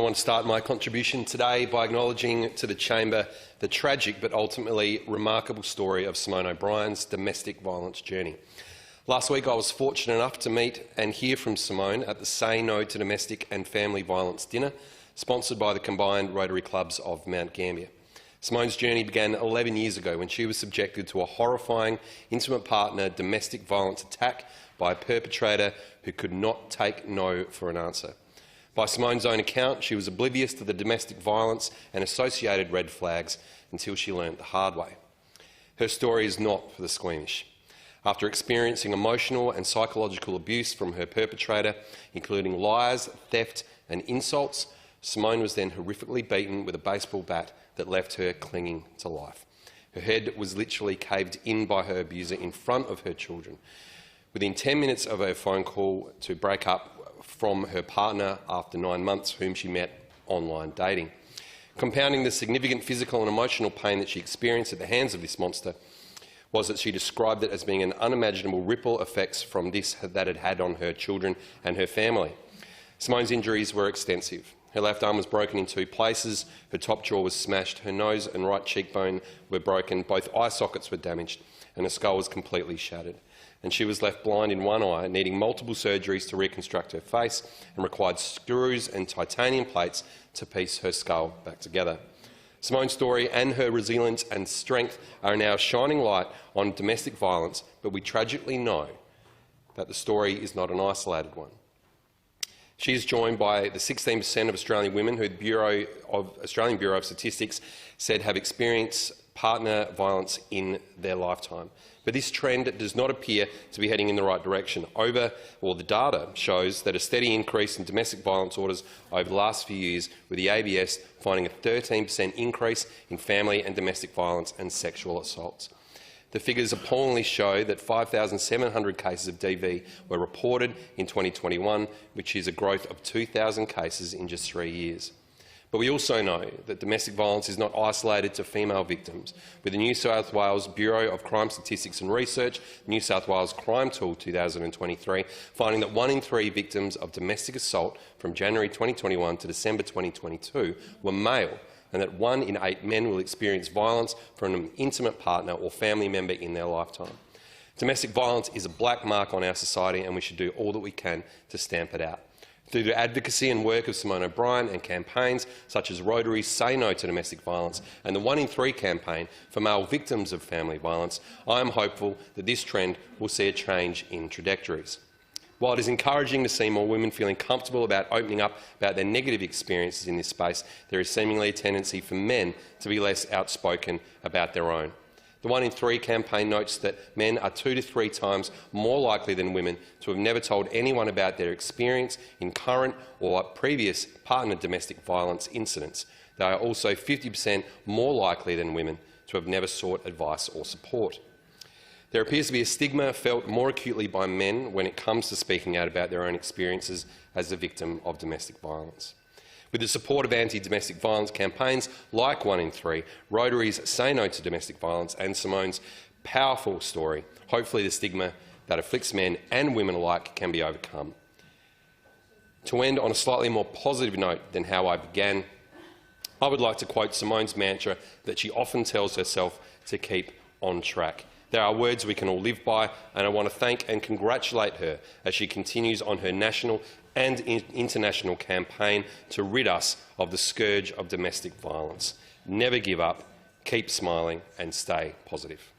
want to start my contribution today by acknowledging to the Chamber the tragic but ultimately remarkable story of Simone O'Brien's domestic violence journey. Last week I was fortunate enough to meet and hear from Simone at the Say No to Domestic and Family Violence dinner, sponsored by the combined Rotary clubs of Mount Gambier. Simone's journey began 11 years ago when she was subjected to a horrifying intimate partner domestic violence attack by a perpetrator who could not take no for an answer. By Simone's own account, she was oblivious to the domestic violence and associated red flags until she learnt the hard way. Her story is not for the squeamish. After experiencing emotional and psychological abuse from her perpetrator, including lies, theft and insults, Simone was then horrifically beaten with a baseball bat that left her clinging to life. Her head was literally caved in by her abuser in front of her children. Within 10 minutes of her phone call to break up from her partner after 9 months, whom she met online dating. Compounding the significant physical and emotional pain that she experienced at the hands of this monster was that she described it as being an unimaginable ripple effects from this that it had on her children and her family. Simone's injuries were extensive. Her left arm was broken in 2 places, her top jaw was smashed, her nose and right cheekbone were broken, both eye sockets were damaged, and her skull was completely shattered. And she was left blind in one eye, needing multiple surgeries to reconstruct her face, and required screws and titanium plates to piece her skull back together. Simone's story and her resilience and strength are now shining light on domestic violence, but we tragically know that the story is not an isolated one. She is joined by the 16% of Australian women who the Australian Bureau of Statistics said have experienced partner violence in their lifetime. But this trend does not appear to be heading in the right direction. The data shows that a steady increase in domestic violence orders over the last few years, with the ABS finding a 13% increase in family and domestic violence and sexual assaults. The figures appallingly show that 5,700 cases of DV were reported in 2021, which is a growth of 2,000 cases in just 3 years. But we also know that domestic violence is not isolated to female victims. With the New South Wales Bureau of Crime Statistics and Research, New South Wales Crime Tool 2023, finding that 1 in 3 victims of domestic assault from January 2021 to December 2022 were male, and that 1 in 8 men will experience violence from an intimate partner or family member in their lifetime. Domestic violence is a black mark on our society, and we should do all that we can to stamp it out. Through the advocacy and work of Simone O'Brien and campaigns such as Rotary's Say No to Domestic Violence and the 1 in 3 campaign for male victims of family violence, I am hopeful that this trend will see a change in trajectories. While it is encouraging to see more women feeling comfortable about opening up about their negative experiences in this space, there is seemingly a tendency for men to be less outspoken about their own. The 1 in 3 campaign notes that men are 2 to 3 times more likely than women to have never told anyone about their experience in current or previous partner domestic violence incidents. They are also 50% more likely than women to have never sought advice or support. There appears to be a stigma felt more acutely by men when it comes to speaking out about their own experiences as a victim of domestic violence. With the support of anti-domestic violence campaigns like 1 in 3, Rotary's Say No to Domestic Violence and Simone's powerful story, hopefully the stigma that afflicts men and women alike can be overcome. To end on a slightly more positive note than how I began, I would like to quote Simone's mantra that she often tells herself to keep on track. There are words we can all live by, and I want to thank and congratulate her as she continues on her national and international campaign to rid us of the scourge of domestic violence. Never give up, keep smiling and stay positive.